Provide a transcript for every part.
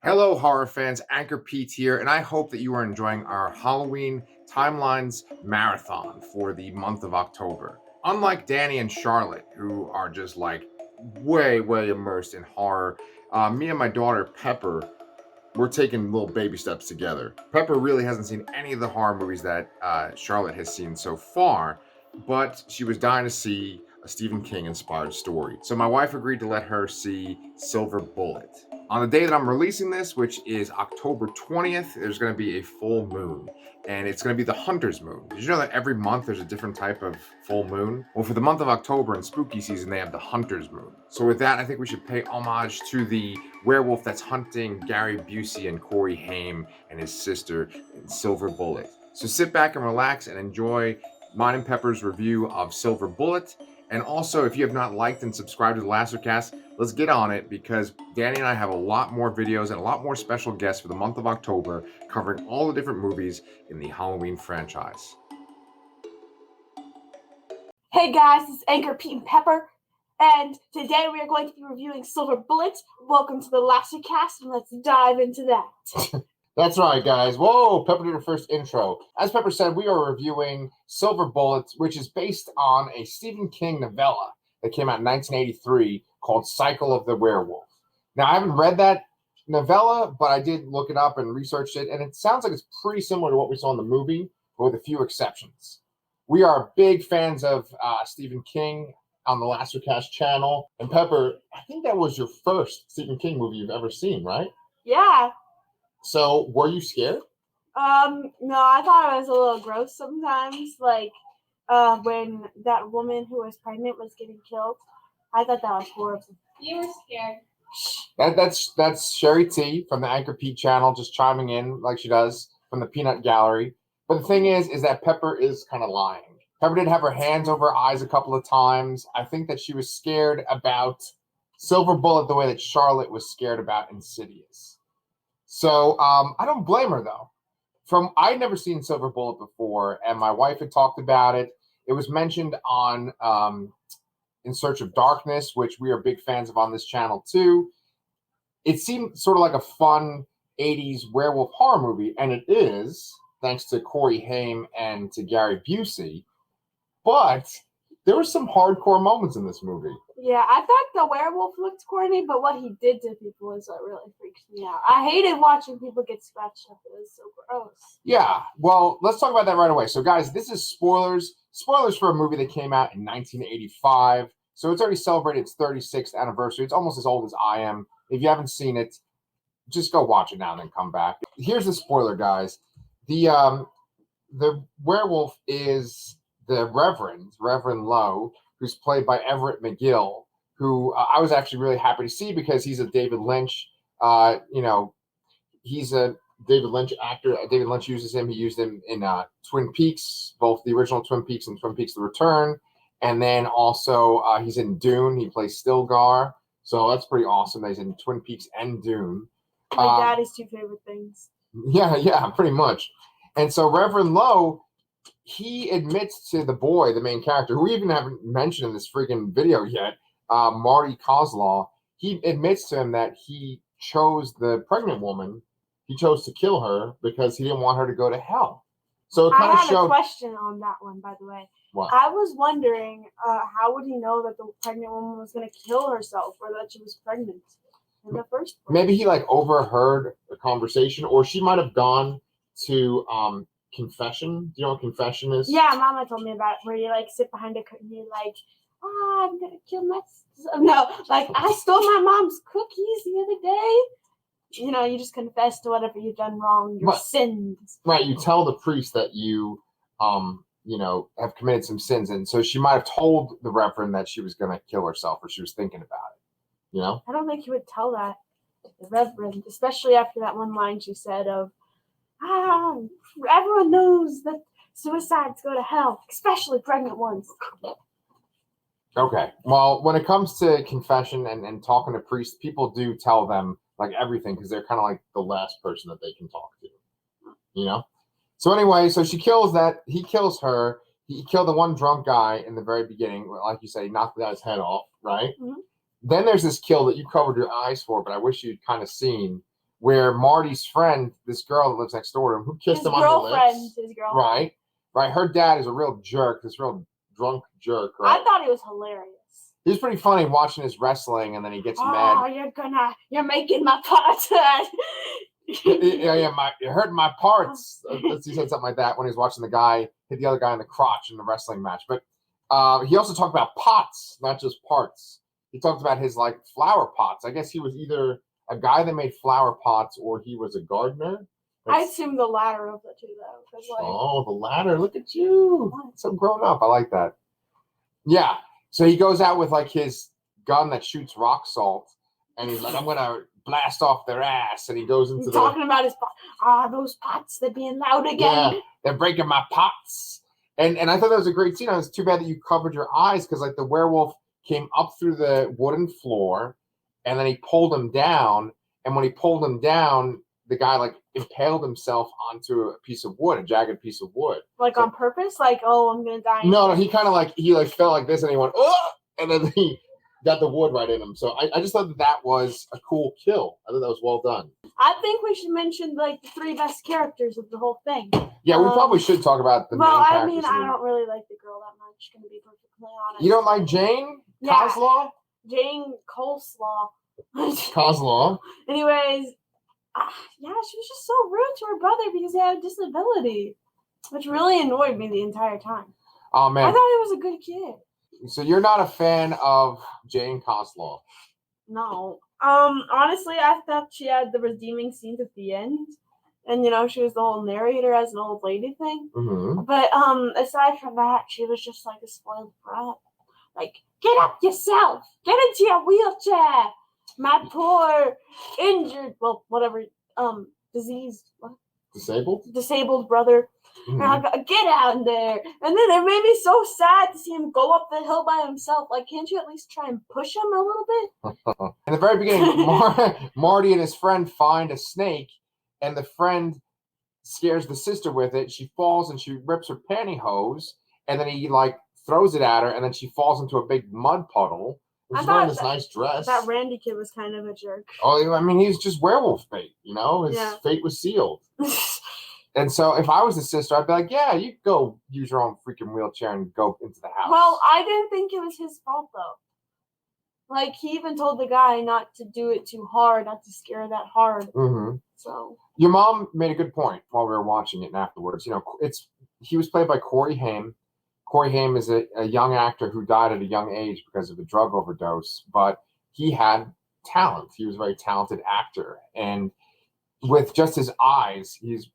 Hello, horror fans. ANCHORPETE here, and I hope that you are enjoying our Halloween Timelines Marathon for the month of October. Unlike Danny and Charlotte, who are just like way immersed in horror, me and my daughter Pepper, we're taking little baby steps together. Pepper really hasn't seen any of the horror movies that Charlotte has seen so far, but she was dying to see a Stephen King inspired story. So my wife agreed to let her see Silver Bullet. On the day that I'm releasing this, which is October 20th, there's going to be a full moon, and it's going to be the Hunter's Moon. Did you know that every month there's a different type of full moon? Well, for the month of October and spooky season, they have the Hunter's Moon. So with that, I think we should pay homage to the werewolf that's hunting Gary Busey and Corey Haim and his sister in Silver Bullet. So sit back and relax and enjoy mine and Pepper's review of Silver Bullet. And also, if you have not liked and subscribed to the Lastercast, let's get on it because Danny and I have a lot more videos and a lot more special guests for the month of October covering all the different movies in the Halloween franchise. Hey guys, it's ANCHORPETE and Pepper, and today we are going to be reviewing Silver Bullet. Welcome to the Lastercast, and let's dive into that. That's right, guys. Whoa, Pepper did her first intro. As Pepper said, we are reviewing Silver Bullet, which is based on a Stephen King novella that came out in 1983 called Cycle of the Werewolf. Now, I haven't read that novella, but I did look it up and researched it, and it sounds like it's pretty similar to what we saw in the movie, but with a few exceptions. We are big fans of Stephen King on the Lastercast channel. And Pepper, I think that was your first Stephen King movie you've ever seen, right? Yeah. So, were you scared? No, I thought it was a little gross sometimes. Like, when that woman who was pregnant was getting killed. I thought that was horrible. You were scared. That's Sherry T from the ANCHORPETE channel just chiming in like she does from the Peanut Gallery. But the thing is that Pepper is kind of lying. Pepper did have her hands over her eyes a couple of times. I think that she was scared about Silver Bullet the way that Charlotte was scared about Insidious. So I don't blame her, though. I'd never seen Silver Bullet before, and my wife had talked about it. It was mentioned on In Search of Darkness, which we are big fans of on this channel, too. It seemed sort of like a fun 80s werewolf horror movie, and it is, thanks to Corey Haim and to Gary Busey. But there were some hardcore moments in this movie. Yeah, I thought the werewolf looked corny, but what he did to people is what really freaks me out. I hated watching people get scratched up. It was so gross. Yeah, well, let's talk about that right away. So, guys, this is spoilers. Spoilers for a movie that came out in 1985. So it's already celebrated its 36th anniversary. It's almost as old as I am. If you haven't seen it, just go watch it now and then come back. Here's the spoiler, guys. The werewolf is the Reverend Lowe, who's played by Everett McGill, who I was actually really happy to see because he's a David Lynch, he's a David Lynch actor. David Lynch uses him. He used him in Twin Peaks, both the original Twin Peaks and Twin Peaks The Return. And then also he's in Dune. He plays Stilgar. So that's pretty awesome that he's in Twin Peaks and Dune. My daddy's two favorite things. Yeah, pretty much. And so Reverend Lowe, he admits to the boy, the main character, who we even haven't mentioned in this freaking video yet, Marty Kozlov, he admits to him that he chose the pregnant woman. He chose to kill her because he didn't want her to go to hell. So it kind of showed. I have a question on that one, by the way. What? I was wondering, how would he know that the pregnant woman was going to kill herself or that she was pregnant in the first place? Maybe he overheard a conversation, or she might have gone to confession. Do you know what confession is? Yeah, Mama told me about it, where you sit behind a curtain, you're like, I'm gonna kill myself. No, I stole my mom's cookies the other day. You just confess to whatever you've done wrong, your sins. Right, you tell the priest that you have committed some sins, and so she might have told the Reverend that she was gonna kill herself, or she was thinking about it. I don't think he would tell that to the Reverend, especially after that one line she said of, everyone knows that suicides go to hell, especially pregnant ones. Okay. Well, when it comes to confession and talking to priests, people do tell them everything because they're kind of like the last person that they can talk to. So anyway, so she kills that. He kills her. He killed the one drunk guy in the very beginning. Like you said, he knocked the guy's head off, right? Mm-hmm. Then there's this kill that you covered your eyes for, but I wish you'd kind of seen, where Marty's friend, this girl that lives next door to him, who kissed His him on the lips. His girlfriend. Right. Her dad is a real jerk, this real drunk jerk, right? I thought he was hilarious. He was pretty funny watching his wrestling, and then he gets mad. Oh, you're making my parts hurt. You're hurting my parts. He said something like that when he was watching the guy hit the other guy in the crotch in the wrestling match. But he also talked about pots, not just parts. He talked about his like flower pots. I guess he was either a guy that made flower pots or he was a gardener. I assume the latter of the two, though. Oh, the latter. Look at you. So grown up. I like that. Yeah. So he goes out with like his gun that shoots rock salt, and he's like, I'm going to blast off their ass. And he goes into talking about his pots. Those pots, they're being loud again. Yeah, they're breaking my pots. And I thought that was a great scene. It was too bad that you covered your eyes because like the werewolf came up through the wooden floor, and then he pulled him down. And when he pulled him down, the guy like impaled himself onto a piece of wood, a jagged piece of wood. Like on purpose? Like, oh, I'm gonna die. No, he kind of like fell like this, and he went, oh, and then he got the wood right in him. So I just thought that was a cool kill. I thought that was well done. I think we should mention like the 3 best characters of the whole thing. Yeah, we probably should talk about the main characters. I mean, I don't really like the girl that much, gonna be perfectly honest. You don't like Jane? Yeah. Coslaw? Jane Coleslaw. Coslaw. Anyways, yeah, she was just so rude to her brother because he had a disability, which really annoyed me the entire time. Oh, man. I thought he was a good kid. So you're not a fan of Jane Coslaw? No. Honestly, I thought she had the redeeming scenes at the end. And, she was the whole narrator as an old lady thing. Mm-hmm. But aside from that, she was just like a spoiled brat. Like, get up yourself! Get into your wheelchair! My poor, injured, diseased, disabled brother. Mm-hmm. And I got, get out there. And then it made me so sad to see him go up the hill by himself. Like, can't you at least try and push him a little bit? In the very beginning, Marty and his friend find a snake, and the friend scares the sister with it. She falls and she rips her pantyhose, and then he like throws it at her, and then she falls into a big mud puddle. She's wearing this nice dress. That Randy kid was kind of a jerk. Oh, I mean, he's just werewolf fate, His fate was sealed. And so if I was the sister, I'd be like, yeah, you go use your own freaking wheelchair and go into the house. Well, I didn't think it was his fault, though. Like, he even told the guy not to do it too hard, not to scare her that hard. Mm-hmm. So your mom made a good point while we were watching it and afterwards. He was played by Corey Haim. Corey Haim is a young actor who died at a young age because of a drug overdose, but he had talent. He was a very talented actor. And with just his eyes, he's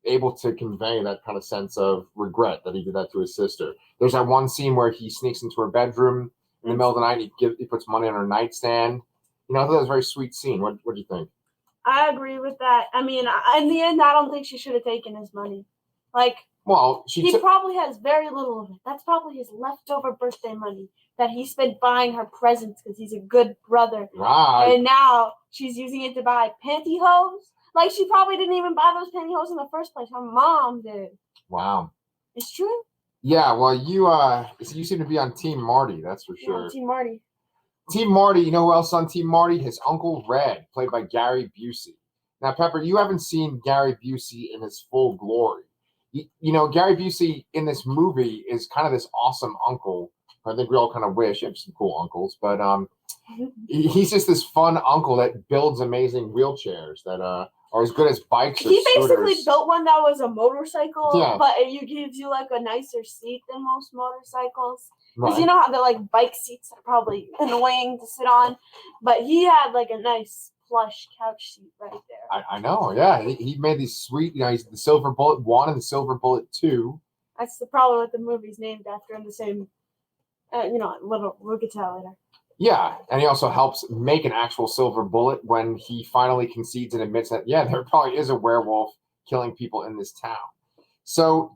able to convey that kind of sense of regret that he did that to his sister. There's that one scene where he sneaks into her bedroom in the middle of the night and he puts money on her nightstand. I thought that was a very sweet scene. What do you think? I agree with that. I mean, in the end, I don't think she should have taken his money. Like, well, he probably has very little of it. That's probably his leftover birthday money that he spent buying her presents because he's a good brother. Right. And now she's using it to buy pantyhose. Like, she probably didn't even buy those pantyhose in the first place. Her mom did. Wow. It's true. Yeah, well, you seem to be on Team Marty, that's for sure. Yeah, Team Marty. Team Marty, you know who else on Team Marty? His Uncle Red, played by Gary Busey. Now, Pepper, you haven't seen Gary Busey in his full glory. Gary Busey in this movie is kind of this awesome uncle. I think we all kind of wish you have some cool uncles, but he's just this fun uncle that builds amazing wheelchairs that are as good as bikes or He basically scooters. Built one that was a motorcycle, yeah. But it gives you like a nicer seat than most motorcycles. Because Right. you know how the like bike seats are probably annoying to sit on, but he had like a nice plush couch seat right there. I know, yeah. He made these sweet, he's the Silver Bullet 1 and the Silver Bullet 2. That's the problem with the movie's named after him, the same, we'll get to that later. Yeah, and he also helps make an actual silver bullet when he finally concedes and admits that, yeah, there probably is a werewolf killing people in this town. So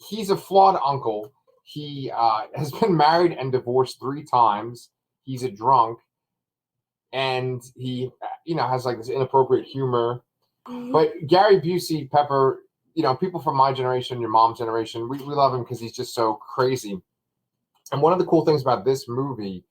he's a flawed uncle. He has been married and divorced 3 times. He's a drunk. And he, has like this inappropriate humor. Mm-hmm. But Gary Busey, Pepper, people from my generation, your mom's generation, we love him because he's just so crazy. And one of the cool things about this movie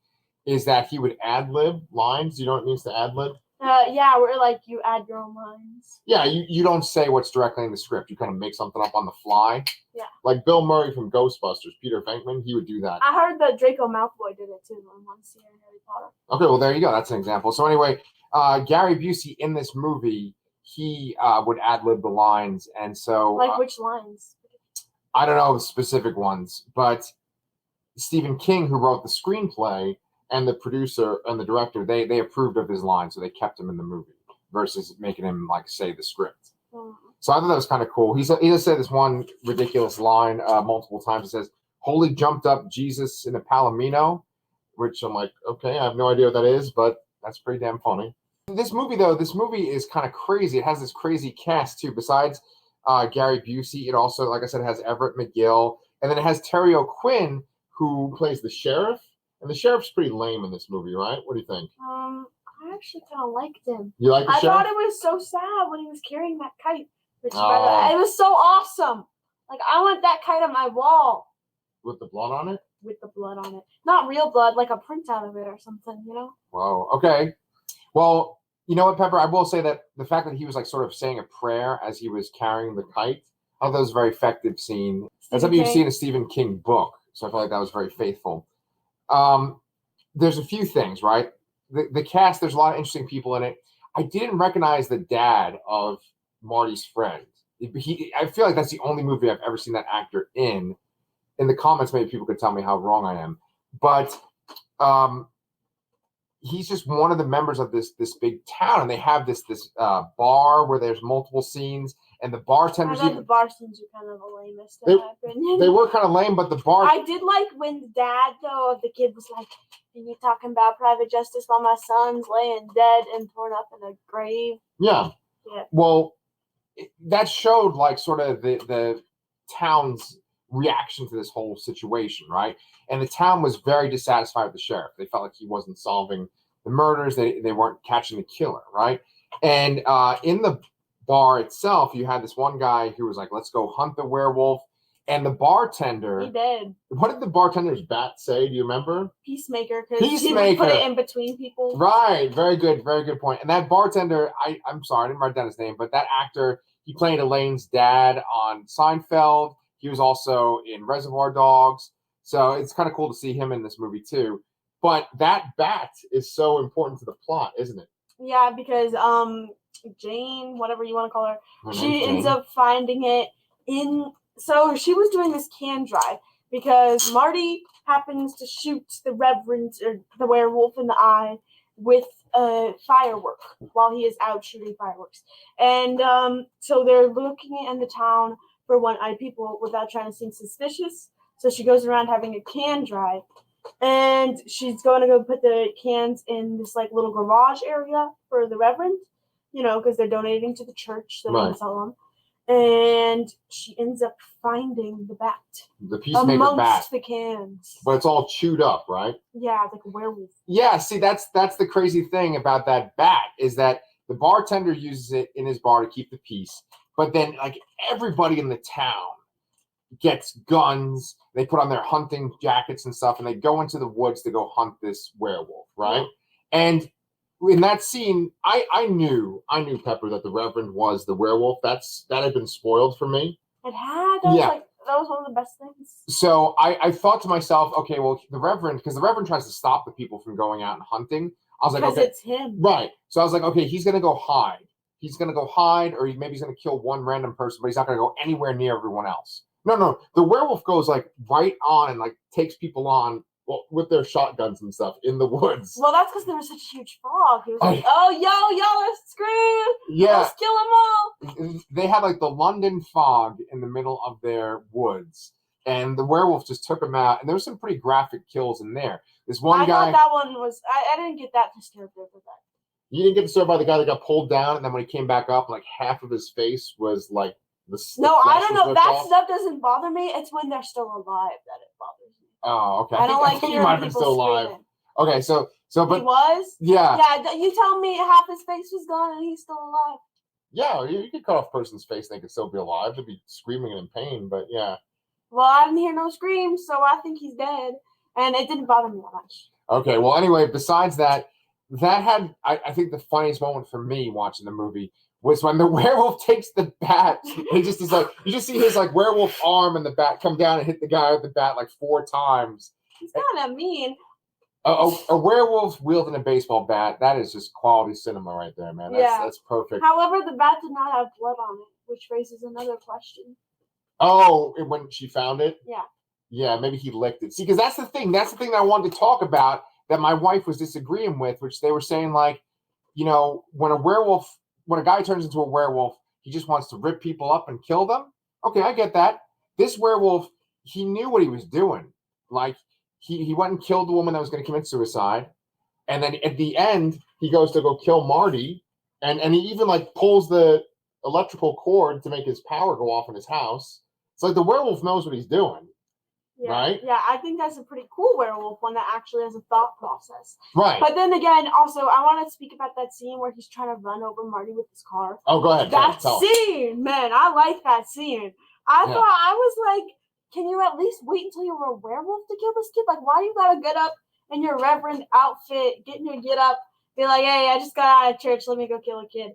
is that he would ad-lib lines. You know what it means to ad-lib? Yeah, where like you add your own lines. Yeah, you don't say what's directly in the script. You kind of make something up on the fly. Yeah. Like Bill Murray from Ghostbusters, Peter Venkman, he would do that. I heard that Draco Malfoy did it too in one scene in Harry Potter. Okay, well there you go. That's an example. So anyway, Gary Busey in this movie, he would ad-lib the lines, and so like which lines? I don't know specific ones, but Stephen King, who wrote the screenplay, and the producer and the director, they approved of his line, so they kept him in the movie versus making him like say the script. So I thought that was kind of cool. He just said this one ridiculous line multiple times. It says, "Holy jumped up Jesus in a Palomino," which I'm like, okay, I have no idea what that is, but that's pretty damn funny. This movie is kind of crazy. It has this crazy cast too. Besides Gary Busey, it also, like I said, has Everett, McGill, and then it has Terry O'Quinn, who plays the sheriff. And the sheriff's pretty lame in this movie, right? What do you think? I actually kind of liked him. You like the sheriff? I thought it was so sad when he was carrying that kite. Which, it was so awesome. Like, I want that kite on my wall. With the blood on it? With the blood on it. Not real blood, like a printout of it or something, you know? Wow. Okay. Well, you know what, Pepper? I will say that the fact that he was like sort of saying a prayer as he was carrying the kite, I thought that was a very effective scene. That's something you see in a Stephen King book. So I feel like that was very faithful. There's a few things, right? The cast, there's a lot of interesting people in it. I didn't recognize the dad of Marty's friend. I feel like that's the only movie I've ever seen that actor in. In the comments, maybe people could tell me how wrong I am. But he's just one of the members of this big town, and they have this bar where there's multiple scenes, and the bartenders. I thought the bar scenes were kind of the lamest in my opinion. They were kind of lame, but the bar. I did like when the dad though of the kid was like, "Are you talking about private justice while my son's laying dead and torn up in a grave?" Yeah. Yeah. Well, that showed like sort of the town's reaction to this whole situation, right? And the town was very dissatisfied with the sheriff. They felt like he wasn't solving the murders. They weren't catching the killer, right? And in the bar itself, you had this one guy who was like, "Let's go hunt the werewolf." And the bartender, he did. What did the bartender's bat say? Do you remember? Peacemaker, because he would put it in between people. Right. Very good point. And that bartender, I'm sorry, I didn't write down his name, but that actor, he played Elaine's dad on Seinfeld. He was also in Reservoir Dogs. So it's kind of cool to see him in this movie too. But that bat is so important to the plot, isn't it? Yeah, because Jane, whatever you want to call her, she ends up finding it in. So she was doing this can drive because Marty happens to shoot the Reverend or the werewolf in the eye with a firework while he is out shooting fireworks. And so they're looking in the town for one-eyed people without trying to seem suspicious. So she goes around having a can drive. And she's going to go put the cans in this like little garage area for the Reverend, you know, because they're donating to the church so they can sell them. And she ends up finding the bat. The peacemaker bat. The cans. But it's all chewed up, right? Yeah, like a werewolf. Yeah, see, that's the crazy thing about that bat is that the bartender uses it in his bar to keep the peace. But then, like, everybody in the town gets guns. They put on their hunting jackets and stuff, and they go into the woods to go hunt this werewolf, right? Yeah. And in that scene, I knew Pepper that the Reverend was the werewolf. That had been spoiled for me. It had. That was one of the best things. So I thought to myself, okay, well, because the Reverend tries to stop the people from going out and hunting. I was like, okay, because it's him, right? So I was like, okay, he's gonna go hide. He's gonna go hide, or maybe he's gonna kill one random person, but he's not gonna go anywhere near everyone else. No, the werewolf goes like right on and like takes people on. Well, with their shotguns and stuff in the woods. Well, that's because there was such a huge fog. He was like, "Oh, y'all are screwed. Yeah, let's kill them all." They had like the London fog in the middle of their woods, and the werewolf just took them out. And there was some pretty graphic kills in there. This one guy. I thought that one was. I didn't get that disturbed with that. You didn't get disturbed by the guy that got pulled down, and then when he came back up, like half of his face was like the. No, I don't know. That stuff doesn't bother me. It's when they're still alive that it bothers me. Oh, okay. I think he might have been still alive. Okay, so but he was. Yeah. Yeah, you tell me half his face was gone and he's still alive. Yeah, you could cut off a person's face and they could still be alive. They'd be screaming and in pain, but yeah. Well, I didn't hear no screams, so I think he's dead, and it didn't bother me that much. Okay, well, anyway, besides that, that had, I think the funniest moment for me watching the movie was when the werewolf takes the bat. He just is like, you just see his like werewolf arm and the bat come down and hit the guy with the bat like 4 times. He's kind of mean. A werewolf wielding a baseball bat, that is just quality cinema right there, man. That's perfect. However, the bat did not have blood on it, which raises another question. Oh, when she found it? Yeah. Yeah, maybe he licked it. See, because that's the thing. That's the thing that I wanted to talk about that my wife was disagreeing with, which they were saying, like, you know, when a guy turns into a werewolf, he just wants to rip people up and kill them. Okay, I get that. This werewolf, he knew what he was doing. Like, he went and killed the woman that was going to commit suicide. And then at the end, he goes to go kill Marty. And he even, like, pulls the electrical cord to make his power go off in his house. It's like the werewolf knows what he's doing. Yeah, right? Yeah, I think that's a pretty cool werewolf, one that actually has a thought process. Right. But then again, also, I want to speak about that scene where he's trying to run over Marty with his car. Oh, go ahead. That scene, man, I like that scene. I thought, I was like, can you at least wait until you're a werewolf to kill this kid? Like, why you gotta get up in your reverend outfit, get up, be like, hey, I just got out of church, let me go kill a kid.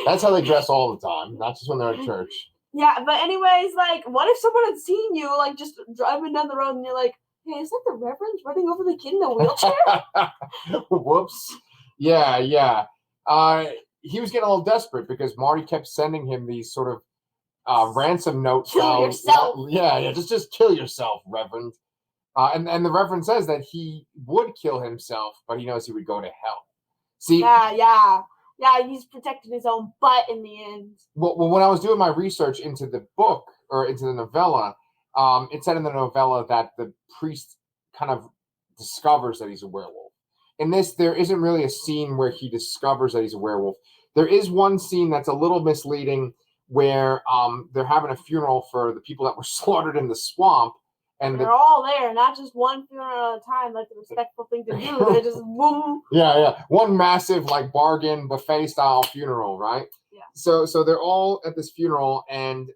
That's how they dress all the time, not just when they're at church. Yeah, but anyways, like, what if someone had seen you, like, just driving down the road and you're like, hey, is that the reverend running over the kid in the wheelchair? Whoops. Yeah. He was getting a little desperate because Marty kept sending him these sort of ransom notes. Kill yourself. Yeah, just kill yourself, Reverend. And the Reverend says that he would kill himself, but he knows he would go to hell. See? Yeah, he's protecting his own butt in the end. Well, when I was doing my research into the book, or into the novella, it said in the novella that the priest kind of discovers that he's a werewolf. In this, there isn't really a scene where he discovers that he's a werewolf. There is one scene that's a little misleading where they're having a funeral for the people that were slaughtered in the swamp. And they're all there, not just one funeral at a time, like the respectful thing to do. They just boom. Yeah. One massive, like, bargain buffet style funeral, right? Yeah. So they're all at this funeral, and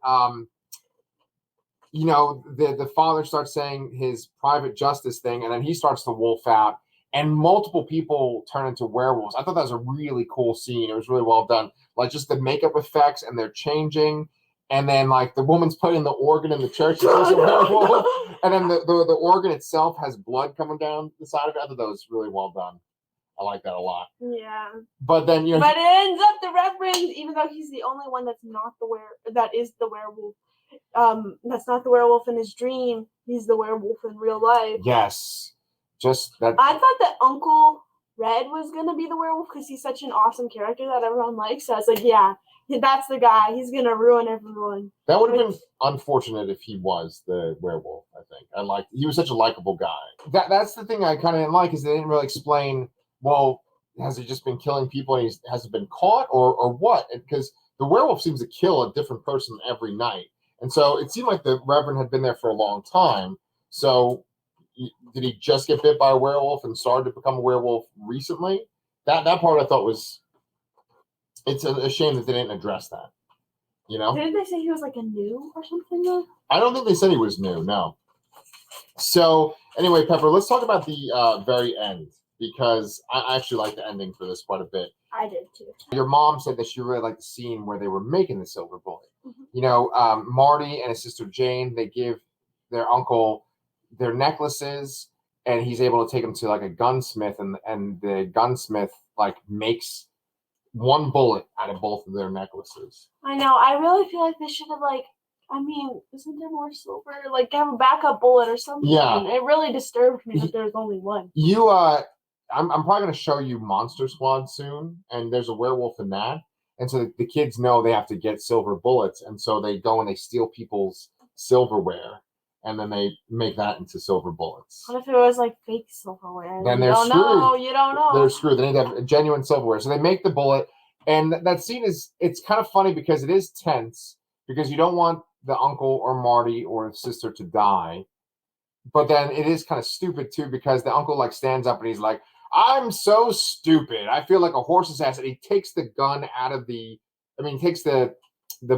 you know, the father starts saying his private justice thing, and then he starts to wolf out, and multiple people turn into werewolves. I thought that was a really cool scene. It was really well done. Like, just the makeup effects, and they're changing. And then, like, the woman's putting the organ in the church. And then the organ itself has blood coming down the side of it. I thought that was really well done. I like that a lot. Yeah. But then, you know. But it ends up the Reverend, even though he's the only one that's not that is the werewolf. That's not the werewolf in his dream. He's the werewolf in real life. Yes. Just that. I thought that Uncle Red was going to be the werewolf because he's such an awesome character that everyone likes. So I was like, yeah. That's the guy. He's gonna ruin everyone. That would have been unfortunate if he was the werewolf. I think he was such a likable guy. That's the thing I kind of didn't like, is they didn't really explain. Well, has he just been killing people and has it been caught or what? Because the werewolf seems to kill a different person every night, and so it seemed like the Reverend had been there for a long time. So did he just get bit by a werewolf and started to become a werewolf recently? That part I thought was. It's a shame that they didn't address that, you know? Didn't they say he was like a new or something though? I don't think they said he was new, no. So, anyway, Pepper, let's talk about the very end, because I actually like the ending for this quite a bit. I did too. Your mom said that she really liked the scene where they were making the silver bullet. Mm-hmm. You know, Marty and his sister Jane, they give their uncle their necklaces, and he's able to take them to, like, a gunsmith, and the gunsmith, like, makes one bullet out of both of their necklaces. I know. I really feel like they should have, like, isn't there more silver? Like, have a backup bullet or something. Yeah. It really disturbed me that there was only one. I'm probably going to show you Monster Squad soon, and there's a werewolf in that. And so the kids know they have to get silver bullets, and so they go and they steal people's silverware, and then they make that into silver bullets. What if it was, like, fake silverware? Then they're screwed. You don't know. They're screwed. They need to have genuine silverware. So they make the bullet, and that scene it's kind of funny because it is tense, because you don't want the uncle or Marty or the sister to die. But then it is kind of stupid, too, because the uncle, like, stands up and he's like, I'm so stupid. I feel like a horse's ass. And he takes the gun out of takes the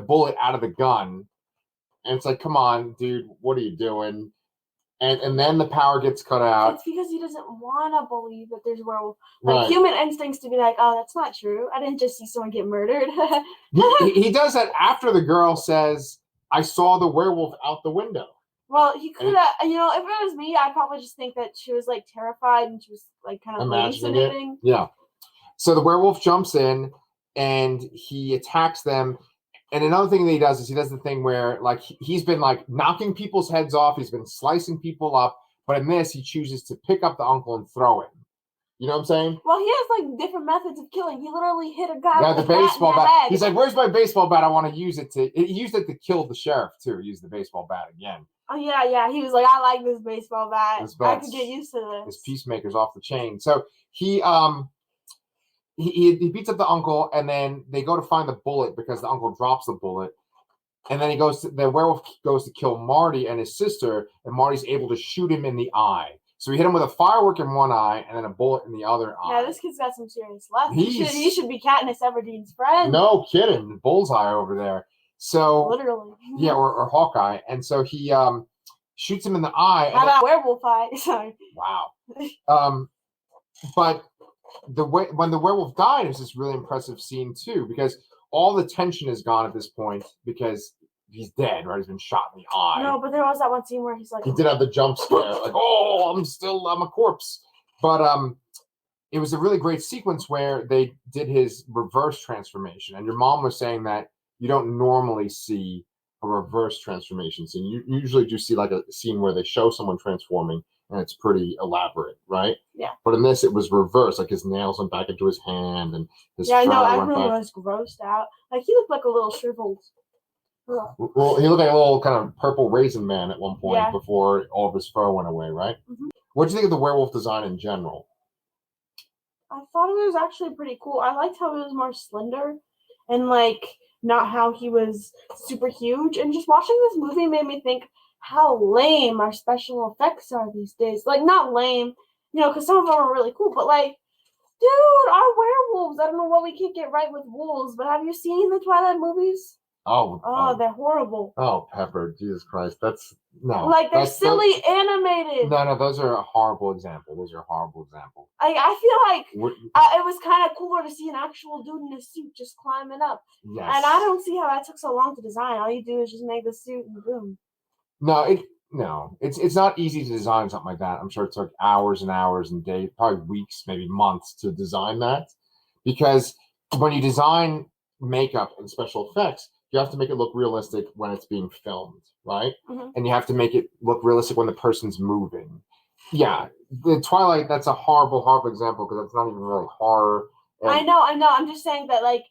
bullet out of the gun. And it's like, come on, dude, what are you doing? And then the power gets cut out. It's because he doesn't want to believe that there's werewolf. Like Right. human instincts to be like, oh, that's not true. I didn't just see someone get murdered. he does that after the girl says, I saw the werewolf out the window. Well, he could have, if it was me, I'd probably just think that she was like terrified and she was like kind of hallucinating. Yeah. So the werewolf jumps in and he attacks them. And another thing that he does is he does the thing where like he's been like knocking people's heads off. He's been slicing people up. But in this, he chooses to pick up the uncle and throw him. You know what I'm saying? Well, he has like different methods of killing. He literally hit a guy with the baseball bat. Head. He's like, "Where's my baseball bat? I want to use it to." He used it to kill the sheriff too. He used the baseball bat again. Oh yeah. He was like, "I like this baseball bat. I could get used to this." His peacemaker's off the chain. So he beats up the uncle, and then they go to find the bullet because the uncle drops the bullet. And then the werewolf goes to kill Marty and his sister, and Marty's able to shoot him in the eye. So he hit him with a firework in one eye and then a bullet in the other eye. Yeah, this kid's got some serious luck. He should be Katniss Everdeen's friend. No kidding. Bullseye over there. So literally. Yeah, or Hawkeye. And so he shoots him in the eye. How about werewolf eye? Sorry. Wow. But when the werewolf died, it was this really impressive scene too, because all the tension is gone at this point because he's dead, right? He's been shot in the eye. No, but there was that one scene where he's like... He did have the jump scare, like, oh, I'm a corpse. But it was a really great sequence where they did his reverse transformation. And your mom was saying that you don't normally see a reverse transformation scene. You usually do see like a scene where they show someone transforming and it's pretty elaborate, right? Yeah. But in this, it was reversed. Like his nails went back into his hand and his I know. fur Everyone was grossed out. Like he looked like a little shriveled. Well, he looked like a little kind of purple raisin man at one point before all of his fur went away, right? Mm-hmm. What do you think of the werewolf design in general? I thought it was actually pretty cool. I liked how he was more slender and like not how he was super huge. And just watching this movie made me think how lame our special effects are these days. Like not lame, because some of them are really cool, but like, dude, our werewolves. I don't know what we can't get right with wolves, but have you seen the Twilight movies? Oh, they're horrible. Oh, Pepper, Jesus Christ, that's no. Like they're silly animated. No, those are a horrible example. I feel like it was kind of cooler to see an actual dude in a suit just climbing up. Yes. And I don't see how that took so long to design. All you do is just make the suit and boom. No, it's not easy to design something like that. I'm sure it took hours and hours and days, probably weeks, maybe months to design that, because when you design makeup and special effects, you have to make it look realistic when it's being filmed, right? Mm-hmm. And you have to make it look realistic when the person's moving. Yeah, the Twilight, that's a horrible example because it's not even really horror. And I know. I'm just saying that like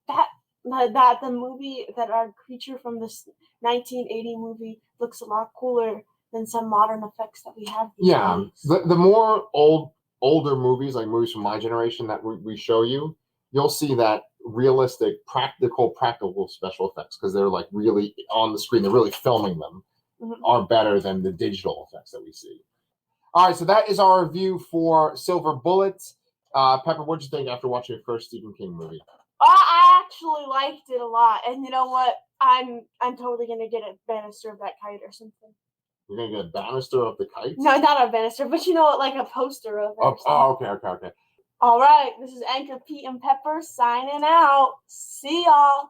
that the movie, that our creature from this 1980 movie looks a lot cooler than some modern effects that we have these days. The more older movies, like movies from my generation that we show you, you'll see that realistic, practical special effects, because they're like really on the screen, they're really filming them, are better than the digital effects that we see. All right, so that is our review for Silver Bullet. Pepper, what'd you think after watching your first Stephen King movie? I actually liked it a lot, and you know what? I'm totally gonna get a banister of that kite or something. You're gonna get a banister of the kite? No, not a banister, but like a poster of it. Okay. All right, this is Anchor Pete and Pepper signing out. See y'all.